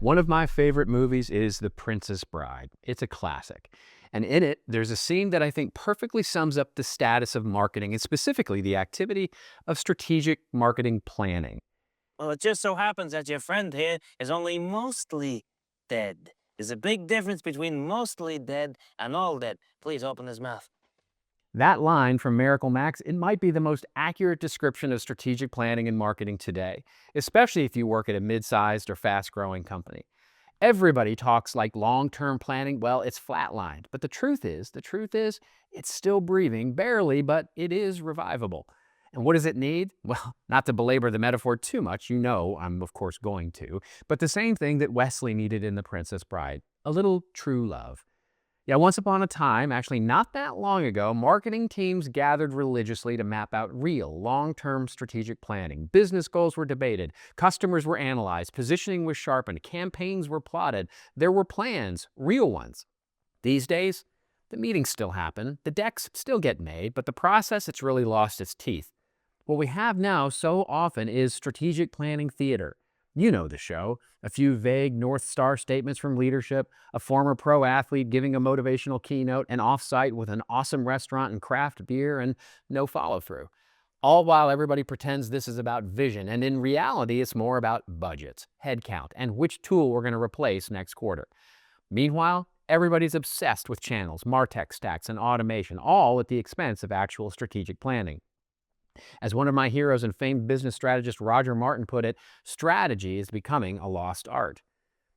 One of my favorite movies is The Princess Bride. It's a classic. And in it, there's a scene that I think perfectly sums up the status of marketing and specifically the activity of strategic marketing planning. Well, it just so happens that your friend here is only mostly dead. There's a big difference between mostly dead and all dead. Please open his mouth. That line from Miracle Max, it might be the most accurate description of strategic planning and marketing today, especially if you work at a mid-sized or fast-growing company. Everybody talks like long-term planning. Well, it's flatlined. But the truth is, it's still breathing, barely, but it is revivable. And what does it need? Well, not to belabor the metaphor too much, you know I'm of course going to, but the same thing that Wesley needed in The Princess Bride, a little true love. Yeah, once upon a time, actually not that long ago, marketing teams gathered religiously to map out real, long-term strategic planning. Business goals were debated, customers were analyzed, positioning was sharpened, campaigns were plotted. There were plans, real ones. These days, the meetings still happen, the decks still get made, but the process, it's really lost its teeth. What we have now so often is strategic planning theater. You know the show. A few vague North Star statements from leadership, a former pro athlete giving a motivational keynote, an offsite with an awesome restaurant and craft beer, and no follow through. All while everybody pretends this is about vision, and in reality, it's more about budgets, headcount, and which tool we're going to replace next quarter. Meanwhile, everybody's obsessed with channels, MarTech stacks, and automation, all at the expense of actual strategic planning. As one of my heroes and famed business strategist Roger Martin put it, strategy is becoming a lost art.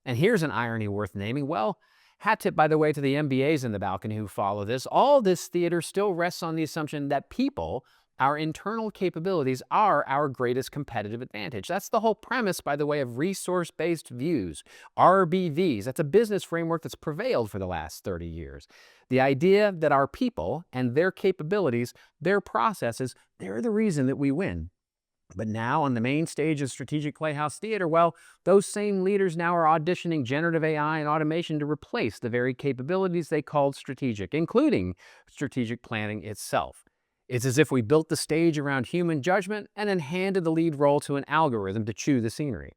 And here's an irony worth naming. Well, hat tip, by the way, to the MBAs in the balcony who follow this. All this theater still rests on the assumption that people, our internal capabilities, are our greatest competitive advantage. That's the whole premise, by the way, of resource-based views, RBVs. That's a business framework that's prevailed for the last 30 years. The idea that our people and their capabilities, their processes, they're the reason that we win. But now on the main stage of strategic playhouse theater, well, those same leaders now are auditioning generative AI and automation to replace the very capabilities they called strategic, including strategic planning itself. It's as if we built the stage around human judgment and then handed the lead role to an algorithm to chew the scenery.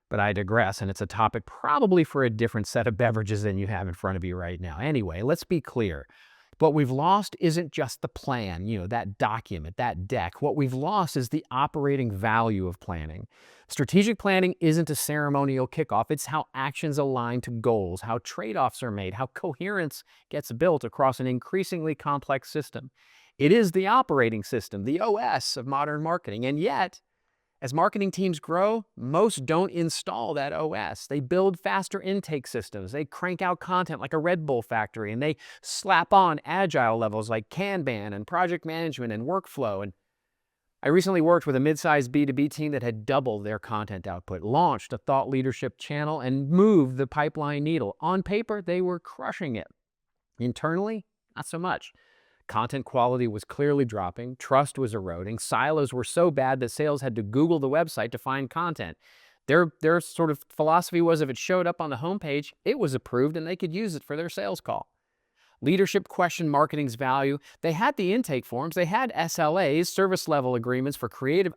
But I digress, and it's a topic probably for a different set of beverages than you have in front of you right now. Anyway, let's be clear. What we've lost isn't just the plan, that document, that deck. What we've lost is the operating value of planning. Strategic planning isn't a ceremonial kickoff. It's how actions align to goals, how trade-offs are made, how coherence gets built across an increasingly complex system. It is the operating system, the OS of modern marketing. And yet, as marketing teams grow, most don't install that OS. They build faster intake systems. They crank out content like a Red Bull factory, and they slap on agile levels like Kanban and project management and workflow. And I recently worked with a mid-sized B2B team that had doubled their content output, launched a thought leadership channel, and moved the pipeline needle. On paper, they were crushing it. Internally, not so much. Content quality was clearly dropping, trust was eroding, silos were so bad that sales had to Google the website to find content. Their sort of philosophy was if it showed up on the homepage, it was approved and they could use it for their sales call. Leadership questioned marketing's value. They had the intake forms, they had SLAs, service level agreements for creative.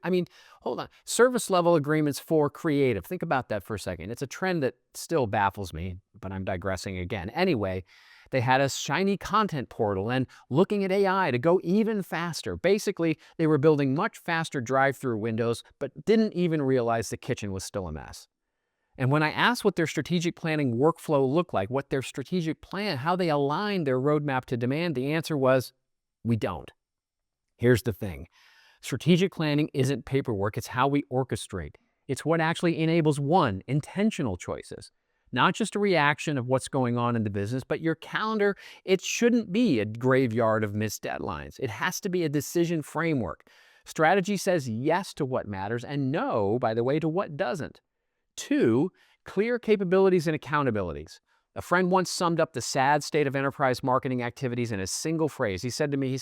Hold on, service level agreements for creative. Think about that for a second. It's a trend that still baffles me, but I'm digressing again. Anyway, they had a shiny content portal and looking at AI to go even faster. Basically, they were building much faster drive-through windows, but didn't even realize the kitchen was still a mess. And when I asked what their strategic planning workflow looked like, what their strategic plan, how they aligned their roadmap to demand, the answer was, we don't. Here's the thing. Strategic planning isn't paperwork, it's how we orchestrate. It's what actually enables one, intentional choices. Not just a reaction of what's going on in the business, but your calendar, it shouldn't be a graveyard of missed deadlines. It has to be a decision framework. Strategy says yes to what matters and no, by the way, to what doesn't. 2, clear capabilities and accountabilities. A friend once summed up the sad state of enterprise marketing activities in a single phrase. He said to me,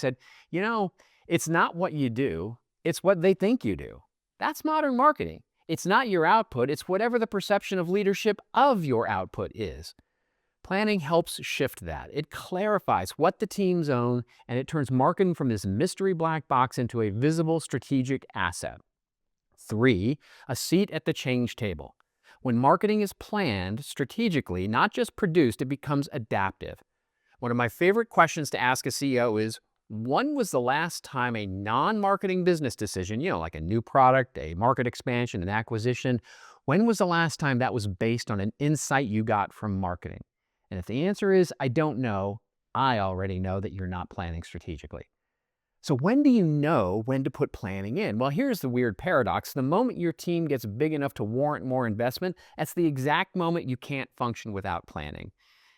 it's not what you do, it's what they think you do. That's modern marketing. It's not your output, it's whatever the perception of leadership of your output is. Planning helps shift that. It clarifies what the teams own, and it turns marketing from this mystery black box into a visible strategic asset. 3, a seat at the change table. When marketing is planned strategically, not just produced, it becomes adaptive. One of my favorite questions to ask a CEO is, when was the last time a non-marketing business decision, like a new product, a market expansion, an acquisition, when was the last time that was based on an insight you got from marketing? And if the answer is, I don't know, I already know that you're not planning strategically. So when do you know when to put planning in? Well, here's the weird paradox. The moment your team gets big enough to warrant more investment, that's the exact moment you can't function without planning.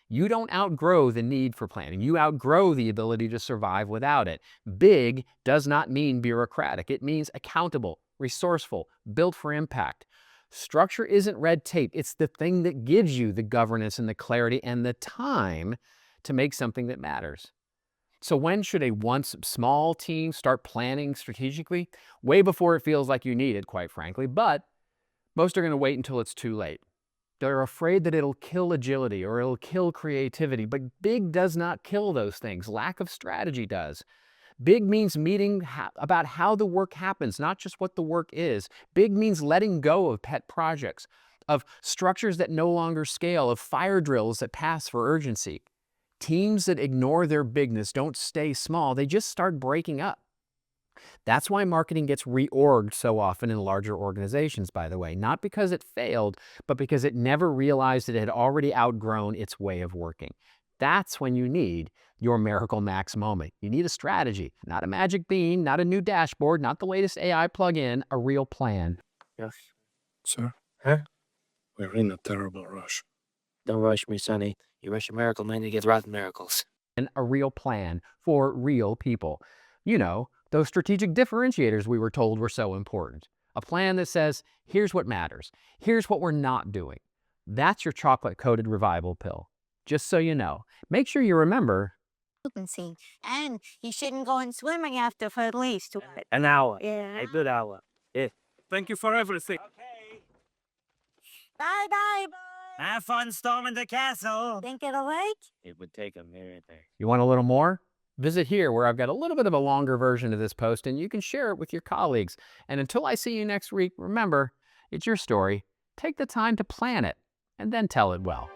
You don't outgrow the need for planning. You outgrow the ability to survive without it. Big does not mean bureaucratic. It means accountable, resourceful, built for impact. Structure isn't red tape. It's the thing that gives you the governance and the clarity and the time to make something that matters. So when should a once small team start planning strategically? Way before it feels like you need it, quite frankly, but most are going to wait until it's too late. They're afraid that it'll kill agility or it'll kill creativity, but big does not kill those things. Lack of strategy does. Big means meeting about how the work happens, not just what the work is. Big means letting go of pet projects, of structures that no longer scale, of fire drills that pass for urgency. Teams that ignore their bigness don't stay small, they just start breaking up. That's why marketing gets reorged so often in larger organizations, by the way, not because it failed, but because it never realized it had already outgrown its way of working. That's when you need your Miracle Max moment. You need a strategy, not a magic bean, not a new dashboard, not the latest AI plugin, a real plan. Yes. Sir, Huh? we're in a terrible rush. Don't rush me, Sonny. You rush a miracle, man, you get rotten miracles. And a real plan for real people. Those strategic differentiators we were told were so important. A plan that says, here's what matters. Here's what we're not doing. That's your chocolate-coated revival pill. Just so you know. Make sure you remember. Frequency. And you shouldn't go in swimming after for at least An hour. yeah. A good hour. Yeah. Thank you for everything. Okay. Bye bye, boy. Have fun storming the castle. Think it'll work? It would take a miracle. You want a little more? Visit here where I've got a little bit of a longer version of this post and you can share it with your colleagues. And until I see you next week, remember, it's your story. Take the time to plan it and then tell it well.